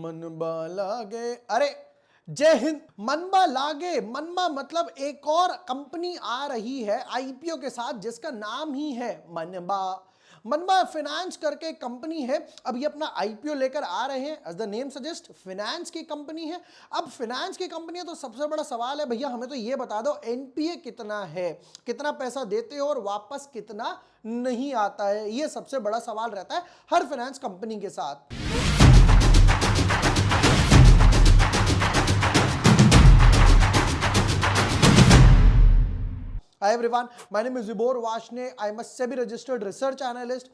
मनबा लागे, अरे जय हिंद। मनबा लागे, मनबा मतलब एक और कंपनी आ रही है आईपीओ के साथ जिसका नाम ही है मनबा। मनबा फाइनेंस करके कंपनी है, अब ये अपना आईपीओ लेकर आ रहे हैं। As the name suggest, finance की कंपनी है। अब फाइनेंस की कंपनी है तो सबसे बड़ा सवाल है भैया हमें तो ये बता दो एनपीए कितना है, कितना पैसा देते हो और वापस कितना नहीं आता है। ये सबसे बड़ा सवाल रहता है हर फाइनेंस कंपनी के साथ। Hi everyone, my name is Vibor Vashne. I am a SEBI registered research analyst.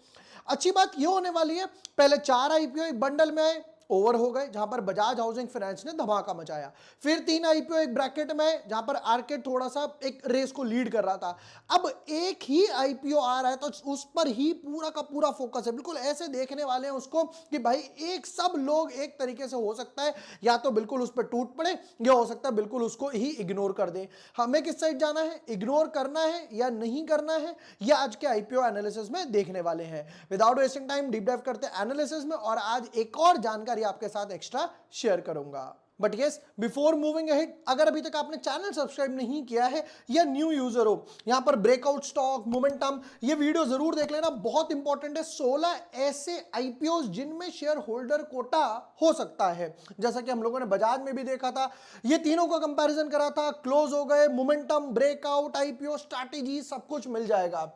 अच्छी बात ये होने वाली है, पहले 4 आईपीओ एक बंडल में आए, ओवर हो गए, जहां पर बजाज हाउसिंग फाइनेंस ने धमाका मचाया। फिर 3 आईपीओ एक ब्रैकेट में आए, जहां पर आर्केड थोड़ा सा एक रेस को लीड कर रहा था। अब एक ही आईपीओ आ रहा है तो उस पर ही पूरा का पूरा फोकस है। बिल्कुल ऐसे देखने वाले हैं उसको कि भाई एक सब लोग एक तरीके से हो सकता है या तो बिल्कुल उस पर टूट पड़े या हो सकता है बिल्कुल उसको ही इग्नोर कर दें। हमें किस साइड जाना है, इग्नोर करना है या नहीं करना है, यह आज के आईपीओ एनालिसिस में देखने वाले हैं। Without wasting time deep dive करते हैं एनालिसिस में और आज एक और जानकारी आपके साथ एक्स्ट्रा शेयर करूंगा। But yes, before moving ahead, अगर अभी तक आपने चैनल सब्सक्राइब नहीं किया है या न्यू यूजर हो, यहां पर ब्रेकआउट स्टॉक, मोमेंटम, ये वीडियो जरूर देख लेना, बहुत इंपॉर्टेंट है। 16 ऐसे आईपीओ जिनमें शेयर होल्डर कोटा हो सकता है, जैसा कि हम लोगों ने बजाज में भी देखा था। ये तीनों का कंपैरिजन करा था, क्लोज हो गए, मोमेंटम, ब्रेकआउट, आईपीओ स्ट्रैटेजी, सब कुछ मिल जाएगा।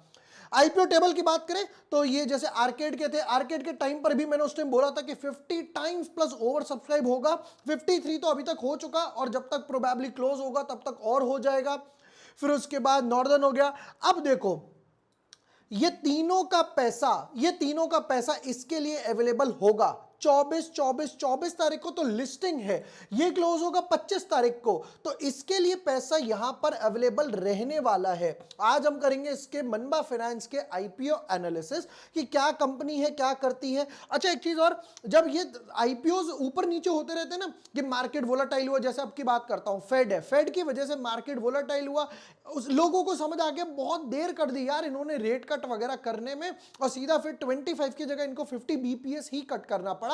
आईपीओ टेबल की बात करें तो ये जैसे आर्केड के थे, आर्केड के टाइम पर भी मैंने उस टाइम बोला था कि 50 टाइम्स प्लस ओवर सब्सक्राइब होगा। 53 तो अभी तक हो चुका और जब तक प्रोबेबली क्लोज होगा तब तक और हो जाएगा। फिर उसके बाद नॉर्दर्न हो गया। अब देखो ये तीनों का पैसा इसके लिए अवेलेबल होगा 24 तारीख को तो लिस्टिंग है, ये क्लोज होगा 25 तारीख को, तो इसके लिए पैसा यहां पर अवेलेबल रहने वाला है। आज हम करेंगे इसके मनबा फाइनेंस के आईपीओ एनालिसिस कि क्या कंपनी है, क्या करती है। अच्छा एक चीज और, जब ये आईपीओ ऊपर नीचे होते रहते हैं ना कि मार्केट वोलाटाइल हुआ, जैसे आपकी बात करता हूं फेड है, फेड की वजह से मार्केट वोलाटाइल हुआ, उस लोगों को समझ आ गया बहुत देर कर दी यार इन्होंने रेट कट वगैरह करने में, और सीधा फिर 25 की जगह इनको 50 बीपीएस ही कट करना पड़ा।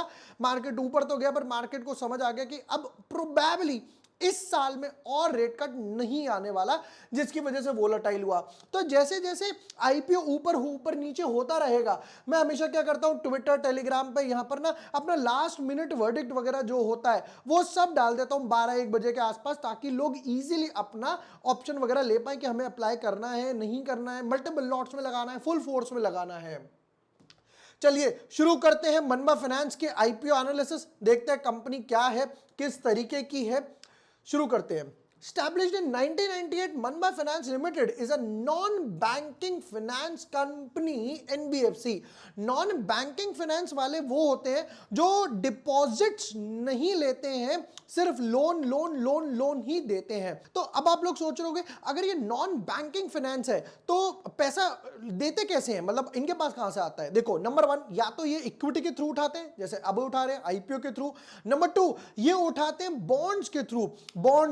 मार्केट ऊपर तो गया पर मार्केट को समझ आ गया कि अब प्रोबेबली इस साल में और रेट कट नहीं आने वाला, जिसकी वजह से वोलेटाइल हुआ। तो जैसे जैसे आईपीओ ऊपर नीचे होता रहेगा, मैं हमेशा क्या करता हूं ट्विटर, टेलीग्राम पे यहां पर ना अपना लास्ट मिनट वर्डिक्ट वगैरह जो होता है वो सब डाल देता हूं 12-1 बजे के आसपास, ताकि लोग इजीली अपना ऑप्शन वगैरह ले पाए कि हमें अप्लाई करना है, नहीं करना है, मल्टीपल लॉट्स में लगाना है, फुल फोर्स में लगाना है। चलिए शुरू करते हैं मनबा फाइनेंस के आईपीओ एनालिसिस, देखते हैं कंपनी क्या है, किस तरीके की है। शुरू करते हैं। Established in 1998, Manba Finance Limited is a non-banking finance company, NBFC। non-banking finance वाले वो होते हैं जो डिपॉजिट्स नहीं लेते हैं, सिर्फ लोन ही देते हैं। तो अब आप लोग सोच रहे होंगे अगर ये नॉन बैंकिंग फाइनेंस है तो पैसा देते कैसे हैं, मतलब इनके पास कहां से आता है। देखो नंबर 1, या तो ये इक्विटी के थ्रू उठाते हैं जैसे अब उठा रहे हैं आईपीओ के थ्रू। नंबर 2, ये उठाते हैं बॉन्ड्स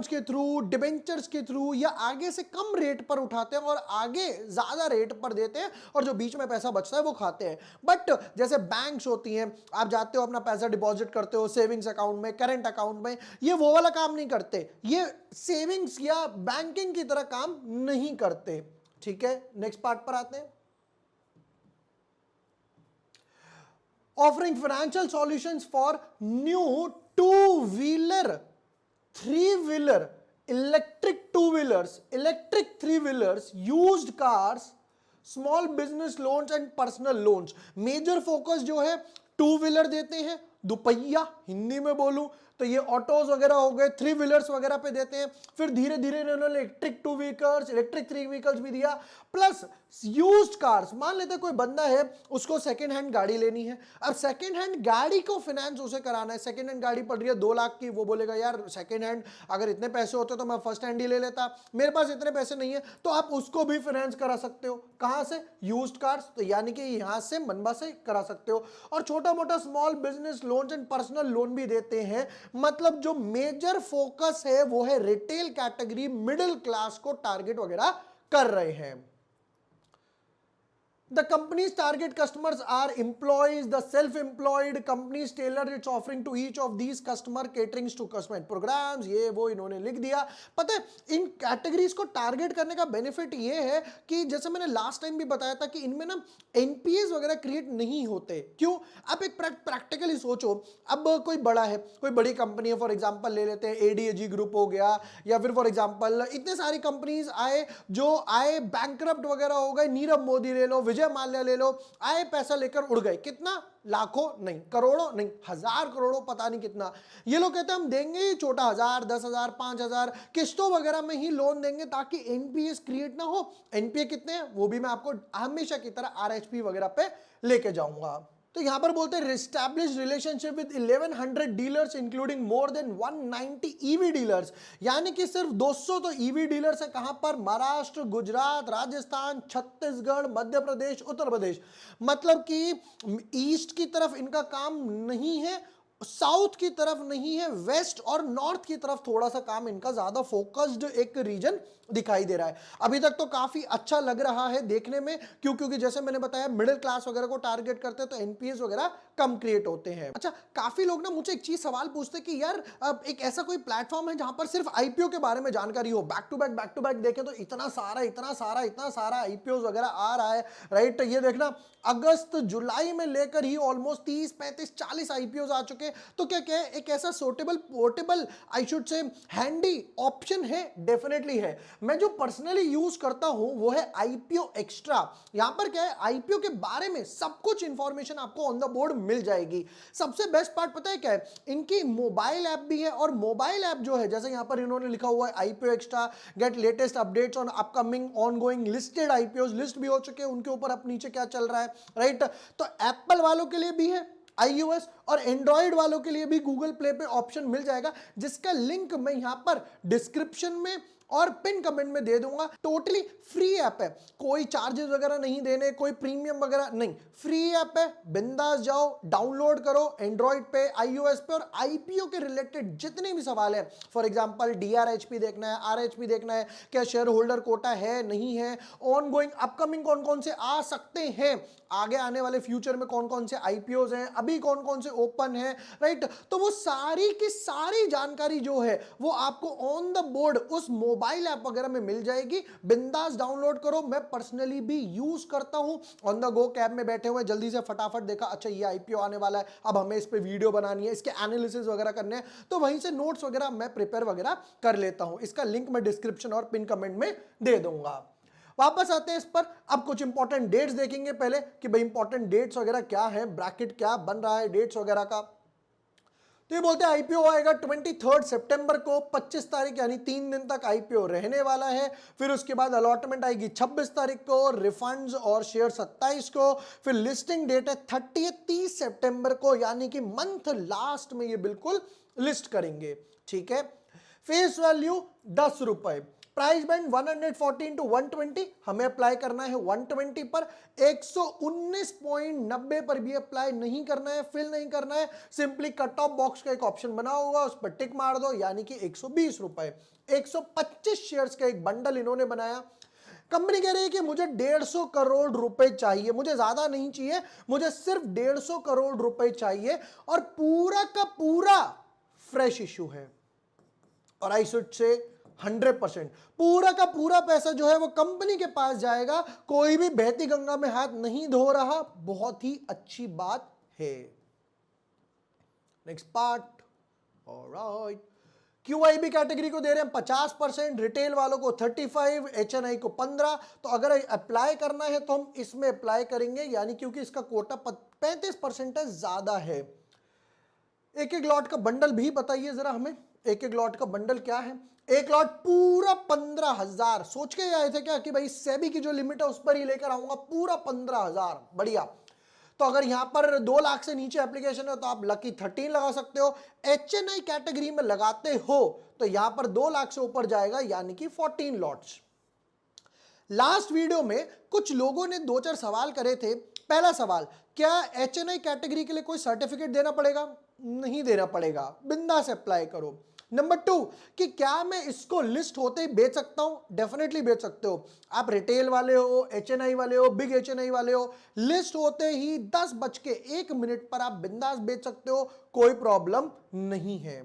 के थ्रू, डिबेंचर्स के थ्रू, या आगे से कम रेट पर उठाते हैं और आगे ज्यादा रेट पर देते हैं और जो बीच में पैसा बचता है वो खाते हैं। बट जैसे बैंक्स होती हैं, आप जाते हो अपना पैसा डिपॉजिट करते हो सेविंग्स अकाउंट में, करंट अकाउंट में, ये वो वाला काम नहीं करते, ये सेविंग्स या बैंकिंग की तरह काम नहीं करते। ठीक है, नेक्स्ट पार्ट पर आते हैं। Offering financial solutions for new two wheeler, three wheeler, electric two wheelers, electric three wheelers, used cars, small business loans and personal loans. Major focus जो है 2-व्हीलर देते हैं, दुपहिया हिंदी में बोलूं तो ये ऑटोज वगैरह हो गए, 3-व्हीलर्स वगैरह पे देते हैं। फिर धीरे धीरे इन्होंने इलेक्ट्रिक 2 व्हीकल्स, इलेक्ट्रिक 3 व्हीकल्स भी दिया, प्लस यूज्ड कार्स। मान लेते कोई बंदा है उसको सेकंड हैंड गाड़ी लेनी है, अब सेकंड हैंड गाड़ी को फाइनेंस उसे कराना है, सेकंड हैंड गाड़ी पड़ रही है 2 लाख की, वो बोलेगा यार सेकंड हैंड अगर इतने पैसे होते तो मैं फर्स्ट हैंड ही ले लेता, मेरे पास इतने पैसे नहीं है, तो आप उसको भी फाइनेंस करा सकते हो। कहां से, यूज्ड कार्स, तो यानी कि यहां से मनबा से करा सकते हो। और छोटा मोटा small business loan and personal loan भी देते हैं। मतलब जो मेजर फोकस है वो है रिटेल कैटेगरी, मिडिल क्लास को टारगेट वगैरह कर रहे हैं। The company's target customers are employees, the self-employed. Companies tailor its offering to each of these customer catering to customer programs. ये वो इन्होंने लिख दिया। पता है इन कैटेगरीज को टारगेट करने का बेनिफिट ये है कि जैसे मैंने लास्ट टाइम भी बताया था कि इनमें ना एनपीएस वगैरह क्रिएट नहीं होते। क्यों? आप एक प्रैक्टिकली सोचो, अब कोई बड़ा है, कोई बड़ी कंपनी है, फॉर एग्जांपल ले लेते हैं एडीएजी ग्रुप हो गया, या फिर फॉर एग्जांपल इतने सारी कंपनीज आए जो आए बैंकरप्ट वगैरह हो गए, नीरव मोदी ले लो, विजय माल्या ले लो, आए पैसा लेकर उड़ गए। कितना? लाखों नहीं, करोड़ों नहीं, हजार करोड़ों पता नहीं कितना। ये लोग कहते हैं हम देंगे ही छोटा 1000, 10,000, 5,000 किस्तों वगैरह में ही लोन देंगे ताकि एनपीएस क्रिएट ना हो। एनपीए कितने हैं वो भी मैं आपको हमेशा की तरह आरएचपी वगैरह पे लेके जाऊंगा। तो यहां पर बोलते हैं establish relationship with 1100 dealers including more than 190 EV dealers. यानी कि सिर्फ 200 तो ईवी डीलर्स है। कहां पर? महाराष्ट्र, गुजरात, राजस्थान, छत्तीसगढ़, मध्य प्रदेश, उत्तर प्रदेश। मतलब कि ईस्ट की तरफ इनका काम नहीं है, साउथ की तरफ नहीं है, वेस्ट और नॉर्थ की तरफ थोड़ा सा काम इनका ज्यादा फोकस्ड एक रीजन दिखाई दे रहा है। अभी तक तो काफी अच्छा लग रहा है देखने में। क्यों? क्योंकि जैसे मैंने बताया मिडिल क्लास वगैरह को टारगेट करते हैं तो एनपीएस वगैरह कम क्रिएट होते हैं। अच्छा, काफी लोग ना मुझे एक चीज सवाल पूछते हैं कि यार अब एक ऐसा कोई प्लेटफॉर्म है जहां पर सिर्फ आईपीओ के बारे में जानकारी हो। बैक टू बैक देखें तो इतना सारा आईपीओ वगैरह आ रहा है, राइट। ये देखना अगस्त जुलाई में लेकर ही ऑलमोस्ट 30, 35, 40 आईपीओ आ चुके हैं। तो क्या क्या है? एक ऐसा suitable, portable, I should say handy option है, डेफिनेटली है। मैं जो पर्सनली यूज करता हूं वो है आईपीओ एक्स्ट्रा। यहां पर क्या है? आईपीओ के बारे में सब कुछ इंफॉर्मेशन आपको ऑन द बोर्ड मिल जाएगी। सबसे बेस्ट पार्ट पता है क्या है? इनकी मोबाइल ऐप भी है, और मोबाइल ऐप जो है जैसे यहां पर इन्होंने लिखा हुआ है IPO extra, gate latest updates on upcoming ongoing listed IPO. List भी हो चुके हैं उनके ऊपर, अब नीचे क्या चल रहा है, राइट। तो एप्पल वालों के लिए भी है iOS, और एंड्रॉइड वालों के लिए भी गूगल प्ले पे ऑप्शन मिल जाएगा, जिसका लिंक मैं यहां पर डिस्क्रिप्शन में और पिन कमेंट में दे दूंगा। टोटली फ्री ऐप है, कोई चार्जेस वगैरह नहीं देने, कोई प्रीमियम वगैरह नहीं, फ्री ऐप है। बिंदास जाओ, डाउनलोड करो, एंड्रॉइड पे, iOS पे, और आईपीओ के रिलेटेड जितने भी सवाल है, फॉर एग्जांपल डीआरएचपी देखना है, आरएचपी देखना है, क्या शेयर होल्डर कोटा है नहीं है, ऑन गोइंग अपकमिंग कौन कौन से आ सकते हैं, आगे आने वाले फ्यूचर में कौन कौन से आईपीओज हैं, अभी कौन कौन से ओपन है, राइट। तो वो सारी की सारी जानकारी जो है वो आपको ऑन द बोर्ड उस मोबाइल ऐप वगैरह में मिल जाएगी। बिंदास डाउनलोड करो। मैं पर्सनली भी यूज करता हूं। ऑन द गो कैब में बैठे हुए जल्दी से फटाफट देखा, अच्छा ये आईपीओ आने वाला है, अब हमें इस पे वीडियो बनानी है, इसके एनालिसिस वगैरह करने हैं, तो वहीं से नोट्स वगैरह मैं प्रिपेयर वगैरह कर लेता हूं। इसका लिंक मैं डिस्क्रिप्शन और पिन कमेंट में दे दूंगा। वापस आते हैं इस पर। अब कुछ इंपॉर्टेंट डेट्स देखेंगे पहले कि भाई इंपॉर्टेंट डेट्स वगैरह क्या है, ब्रैकेट क्या बन रहा है डेट्स वगैरह का। तो ये बोलते हैं आईपीओ आएगा 23 सितंबर को, 25 तारीख यानी 3 दिन तक आईपीओ रहने वाला है। फिर उसके बाद अलॉटमेंट आएगी 26 तारीख को, रिफंड्स और शेयर 27 को। फिर लिस्टिंग डेट है 30 सितंबर को, यानी कि मंथ लास्ट में ये बिल्कुल लिस्ट करेंगे, ठीक है। फेस वैल्यू 10 रुपए, प्राइस बैंड 114 टू 120, हमें अप्लाई करना है 120 पर। 119.90 पर भी अप्लाई नहीं करना है, फिल नहीं करना है। सिंपली कट ऑफ बॉक्स का एक ऑप्शन बना होगा, उस पर टिक मार दो, यानी कि 120 रुपए। 125 शेयर्स का एक बंडल इन्होंने बनाया। कंपनी कह रही है कि मुझे 150 करोड़ रुपए चाहिए, मुझे ज्यादा नहीं चाहिए, मुझे सिर्फ 150 करोड़ रुपए चाहिए, और पूरा का पूरा फ्रेश इश्यू है। और आई शुड से 100% पूरा का पूरा पैसा जो है वो कंपनी के पास जाएगा, कोई भी बहती गंगा में हाथ नहीं धो रहा। बहुत ही अच्छी बात है। Next part, alright. QIB category को दे रहे हैं 50%, रिटेल वालों को 35, एचएनआई को 15। तो अगर अप्लाई करना है तो हम इसमें अप्लाई करेंगे, यानी क्योंकि इसका कोटा 35% ज्यादा है। एक एक लॉट का बंडल भी बताइए जरा हमें, एक एक लॉट का बंडल क्या है। एक लॉट पूरा 15,000, सोच के आए थे क्या कि भाई सेबी की जो लिमिट है उस पर ही लेकर आऊंगा, पूरा 15,000, बढ़िया। तो अगर यहां पर 2 लाख से नीचे एप्लीकेशन है तो आप लकी 13 लगा सकते हो। एचएनआई कैटेगरी में लगाते हो तो यहां पर 2 लाख से ऊपर जाएगा, यानी कि 14 लॉट्स। लास्ट वीडियो में कुछ लोगों ने 2-4 सवाल करे थे। पहला सवाल, क्या एचएनआई कैटेगरी के लिए कोई सर्टिफिकेट देना पड़ेगा? नहीं देना पड़ेगा, बिंदास अप्लाई करो। नंबर 2 कि क्या मैं इसको लिस्ट होते ही बेच सकता हूं? डेफिनेटली बेच सकते हो। आप रिटेल वाले हो, एचएनआई वाले हो, बिग एचएनआई वाले हो, लिस्ट होते ही 10:01 पर आप बिंदास बेच सकते हो, कोई प्रॉब्लम नहीं है।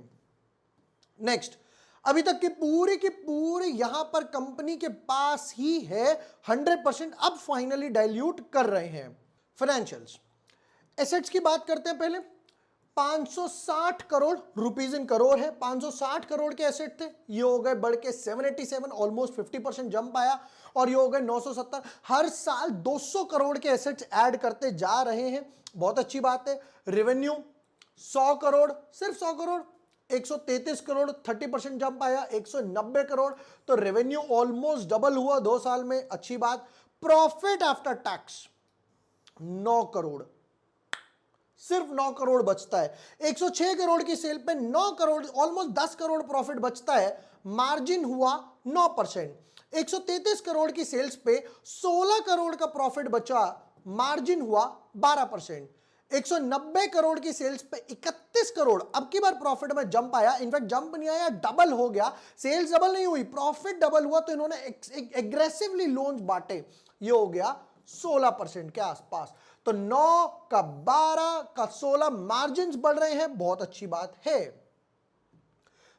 नेक्स्ट, अभी तक की पूरी यहां पर कंपनी के पास ही है 100%, अब फाइनली डाइल्यूट कर रहे हैं। फाइनेंशियल्स, एसेट्स की बात करते हैं पहले। 560 करोड़, रुपीज इन करोड़ है, 560 करोड़ के एसेट थे, ये हो गए बढ़ के 787, ऑलमोस्ट 50% जंप आया, और ये हो गए 970। हर साल 200 करोड़ के एसेट्स ऐड करते जा रहे हैं, बहुत अच्छी बात है। रेवेन्यू 100 करोड़, सिर्फ 100 करोड़, 133 करोड़, 30% जंप आया, 190 करोड़, तो रेवेन्यू ऑलमोस्ट डबल हुआ 2 साल में, अच्छी बात। प्रॉफिट आफ्टर टैक्स 9 करोड़, सिर्फ 9 करोड़ बचता है। 106 करोड़ की सेल पे 9 करोड़, ऑलमोस्ट 10 करोड़ प्रॉफिट बचता है, मार्जिन हुआ 9%। 133 करोड़ की सेल्स पे 16 करोड़ का प्रॉफिट बचा, मार्जिन हुआ 12%। 190 करोड़ की सेल्स पे 31 करोड़, अब की बार प्रॉफिट में जंप आया, इनफैक्ट जंप नहीं आया, डबल हो गया, सेल्स डबल नहीं हुई, प्रॉफिट डबल हुआ, तो इन्होंने एग्रेसिवली लोन्स बांटे, ये हो गया 16% के आसपास। तो 9 का 12 का 16, मार्जिन्स बढ़ रहे हैं, बहुत अच्छी बात है।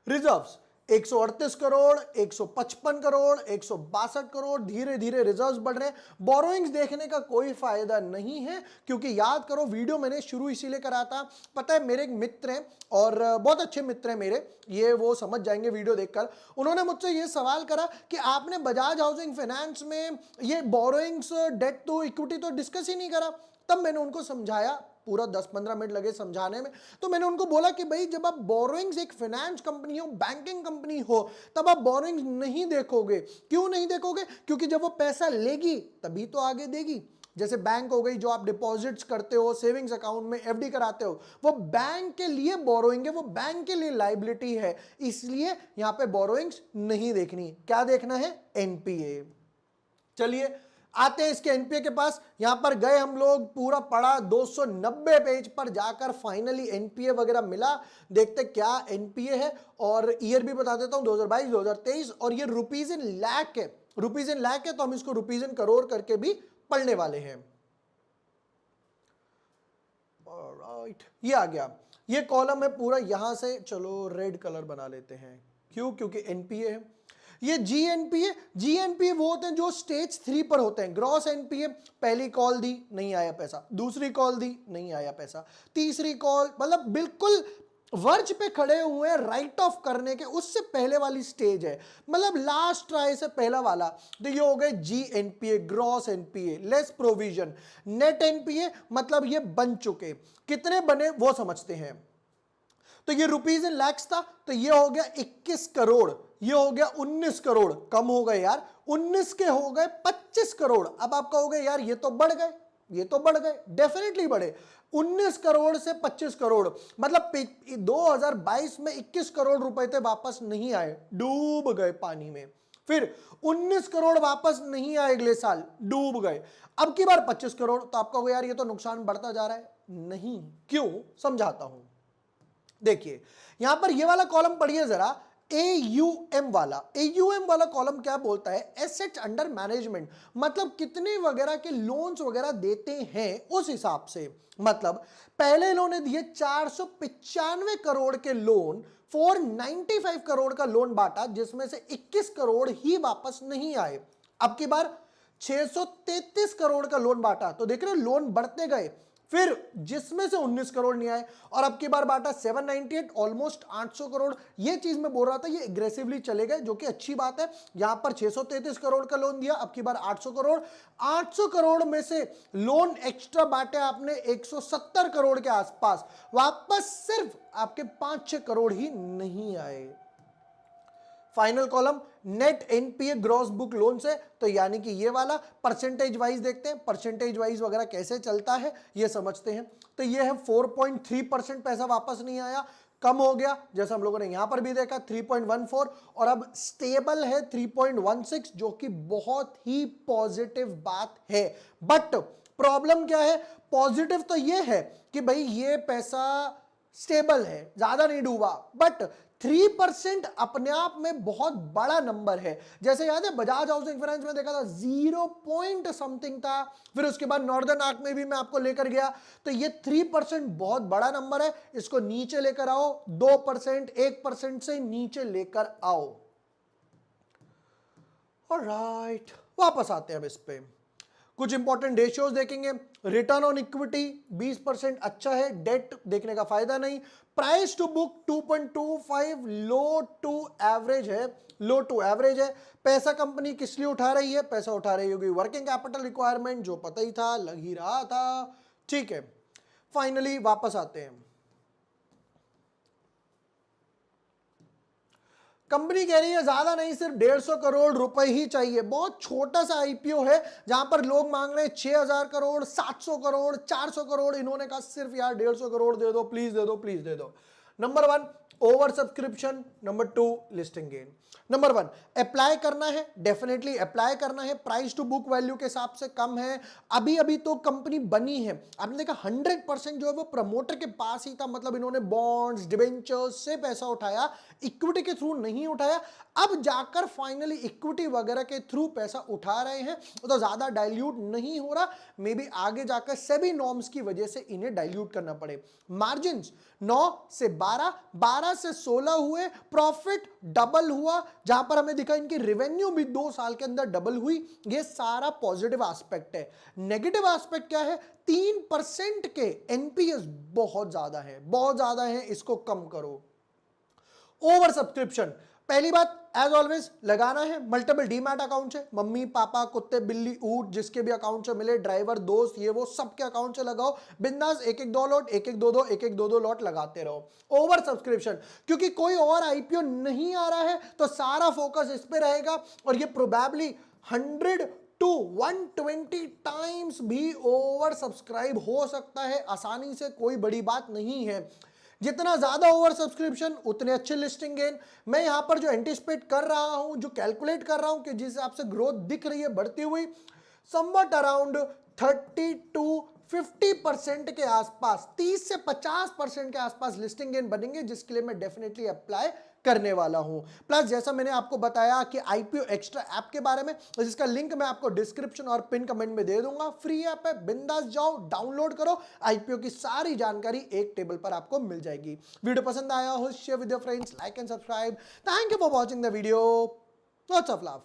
रिजर्व्स 138 करोड़, 155 करोड़, 162 करोड़, धीरे धीरे रिजर्व्स बढ़ रहे हैं। बोरोइंग्स देखने का कोई फायदा नहीं है, क्योंकि याद करो वीडियो मैंने शुरू इसीलिए करा था, पता है मेरे एक मित्र हैं और बहुत अच्छे मित्र हैं मेरे, ये वो समझ जाएंगे वीडियो देखकर। उन्होंने मुझसे ये सवाल करा कि आपने बजाज हाउसिंग फाइनेंस में ये बोरोइंग्स, डेट टू इक्विटी तो डिस्कस ही नहीं करा। तब मैंने उनको समझाया, पूरा 10-15 मिनट लगे समझाने में। तो मैंने उनको बोला कि भाई जब आप बोरोइंग्स, एक फाइनेंस कंपनी हो, बैंकिंग कंपनी हो, तब आप बोरोइंग्स नहीं देखोगे। क्यों नहीं देखोगे? क्योंकि जब वो पैसा लेगी तभी तो आगे देगी। जैसे बैंक हो गई, जो आप डिपॉजिट्स करते हो, सेविंग्स अकाउंट में एफडी कराते हो, वो बैंक के लिए बोरोइंग है, वो बैंक के लिए लायबिलिटी है, इसलिए यहां पे बोरोइंग्स नहीं देखनी। क्या देखना है? एनपीए। चलिए आते हैं इसके एनपीए के पास। यहां पर गए हम लोग, पूरा पढ़ा, 290 पेज पर जाकर फाइनली एनपीए वगैरह मिला। देखते क्या एनपीए है, और ईयर भी बता देता हूं, 2022 2023, और ये रुपीज इन लाख है, रुपीज इन लाख है, तो हम इसको रुपीज इन करोड़ करके भी पढ़ने वाले हैं। ऑलराइट, ये आ गया, ये कॉलम है पूरा, यहां से चलो रेड कलर बना लेते हैं। क्यों? क्योंकि एनपीए है। ये जीएनपीए वो होते हैं जो स्टेज 3 पर होते हैं। ग्रॉस एनपीए, पहली कॉल दी नहीं आया पैसा, दूसरी कॉल दी नहीं आया पैसा, तीसरी कॉल, मतलब बिल्कुल वर्ज पे खड़े हुए हैं राइट ऑफ करने के, उससे पहले वाली स्टेज है, मतलब लास्ट ट्राई से पहला वाला। तो ये हो गए GNPA, gross NPA, less provision. Net NPA मतलब ये बन चुके, कितने बने वो समझते हैं। तो ये रुपीज इन लैक्स था, तो ये हो गया 21 करोड़, ये हो गया 19 करोड़, कम हो गए यार, 19 के हो गए 25 करोड़। अब आप कहोगे यार ये तो बढ़ गए, ये तो बढ़ गए, डेफिनेटली बढ़े। 19 करोड़ से 25 करोड़, मतलब 2022 में 21 करोड़ रुपए थे, वापस नहीं आए, डूब गए पानी में। फिर 19 करोड़ वापस नहीं आए, अगले साल डूब गए। अब की बार 25 करोड़, तो आप कहोगे यार ये तो नुकसान बढ़ता जा रहा है। नहीं, क्यों? समझाता हूं। देखिए यहां पर ये वाला कॉलम पढ़िए जरा, AUM वाला कॉलम क्या बोलता है? एसेट्स अंडर मैनेजमेंट, मतलब कितने वगैरह के लोन्स वगैरह देते हैं उस हिसाब से। मतलब पहले इन्होंने दिए 495 करोड़ के लोन, 495 करोड़ का लोन बांटा, जिसमें से 21 करोड़ ही वापस नहीं आए। अब की बार 633 करोड़ का लोन बांटा, तो देख रहे हो लोन बढ़ते गए, फिर जिसमें से 19 करोड़ नहीं आए, और अब की बार बांटा 798, ऑलमोस्ट 800 करोड़। ये चीज मैं बोल रहा था, ये एग्रेसिवली चले गए, जो कि अच्छी बात है। यहां पर 633 करोड़ का लोन दिया, अब की बार 800 करोड़, 800 करोड़ में से लोन एक्स्ट्रा बांटे आपने 170 करोड़ के आसपास, वापस सिर्फ आपके 5-6 करोड़ ही नहीं आए। Final column net NPA gross book loan से, तो यानी कि ये वाला परसेंटेज वाइज देखते हैं, परसेंटेज वाइज वगैरह कैसे चलता है ये समझते हैं। तो ये है 4.3% पैसा वापस नहीं आया, कम हो गया, जैसा हम लोगों ने यहां पर भी देखा 3.14, और अब स्टेबल है 3.16, जो कि बहुत ही पॉजिटिव बात है। बट प्रॉब्लम क्या है? पॉजिटिव तो ये है कि भाई ये पैसा स्टेबल है, ज्यादा नहीं डूबा, बट 3% अपने आप में बहुत बड़ा नंबर है। जैसे याद है बजाज हाउसिंग फाइनेंस में देखा था 0 पॉइंट समथिंग था, फिर उसके बाद नॉर्दर्न आर्क में भी मैं आपको लेकर गया, तो ये 3% बहुत बड़ा नंबर है, इसको नीचे लेकर आओ, 2%, 1% से नीचे लेकर आओ। ऑलराइट, वापस आते हैं अब इस पे, कुछ इंपॉर्टेंट रेशियोज देखेंगे। रिटर्न ऑन इक्विटी 20% अच्छा है, डेट देखने का फायदा नहीं। Price to book 2.25, low to average है, लो टू एवरेज है। पैसा कंपनी किस लिए उठा रही है? पैसा उठा रही होगी वर्किंग कैपिटल रिक्वायरमेंट, जो पता ही था, लग ही रहा था, ठीक है। फाइनली वापस आते हैं, कंपनी कह रही है ज्यादा नहीं, सिर्फ 150 करोड़ रुपए ही चाहिए। बहुत छोटा सा आईपीओ है, जहां पर लोग मांग रहे हैं 6000 करोड़, 700 करोड़, 400 करोड़, इन्होंने कहा सिर्फ यार 150 करोड़ दे दो, प्लीज दे दो, प्लीज दे दो। Number 1 over subscription, number 2 listing gain. Number 1 apply करना है, डेफिनेटली अप्लाई करना है, प्राइस टू बुक वैल्यू के हिसाब से कम है, अभी अभी तो कंपनी बनी है। आपने देखा 100% जो है वो प्रमोटर के पास ही था, मतलब इन्होंने बॉन्ड्स, डिबेंचर्स से पैसा उठाया, इक्विटी के थ्रू नहीं उठाया। अब जाकर फाइनली इक्विटी वगैरह के थ्रू पैसा उठा रहे हैं, तो ज्यादा डाइल्यूट नहीं हो रहा, मे बी आगे जाकर सेबी नॉर्म्स की वजह से इन्हें डाइल्यूट करना पड़े। मार्जिन 9 से 12, 12 से 16 हुए, प्रॉफिट डबल हुआ, जहां पर हमें दिखा इनकी रेवेन्यू भी 2 साल के अंदर डबल हुई। ये सारा पॉजिटिव एस्पेक्ट है। नेगेटिव एस्पेक्ट क्या है? 3% के एनपीएस बहुत ज्यादा है, बहुत ज्यादा है, इसको कम करो। ओवर सब्सक्रिप्शन, पहली बात एज ऑलवेज लगाना है, मल्टीपल डीमैट अकाउंट है, मम्मी पापा कुत्ते बिल्ली ऊट जिसके भी अकाउंट से मिले, ड्राइवर दोस्त ये वो सबके अकाउंट से लगाओ, बिंदास, एक एक दो लॉट, एक एक दो दो, एक एक दो दो लॉट लगाते रहो। ओवर सब्सक्रिप्शन, क्योंकि कोई और आईपीओ नहीं आ रहा है, तो सारा फोकस इस पे रहेगा, और ये प्रोबेबली 100 to 120 टाइम्स भी ओवर सब्सक्राइब हो सकता है आसानी से, कोई बड़ी बात नहीं है। जितना ज्यादा ओवर सब्सक्रिप्शन उतने अच्छे लिस्टिंग गेन। मैं यहां पर जो एंटिसिपेट कर रहा हूं, जो कैलकुलेट कर रहा हूं कि जिस हिसाब से ग्रोथ दिख रही है बढ़ती हुई, समवट अराउंड 30 to 50% के आसपास, 30 से 50% के आसपास लिस्टिंग गेन बनेंगे, जिसके लिए मैं डेफिनेटली अप्लाई करने वाला हूं। प्लस जैसा मैंने आपको बताया कि आईपीओ एक्स्ट्रा ऐप के बारे में, जिसका लिंक मैं आपको डिस्क्रिप्शन और पिन कमेंट में दे दूंगा, फ्री ऐप है, बिंदास जाओ डाउनलोड करो, आईपीओ की सारी जानकारी एक टेबल पर आपको मिल जाएगी। वीडियो पसंद आया हो share with your friends, like and subscribe. Thank you for watching the video, lots of love.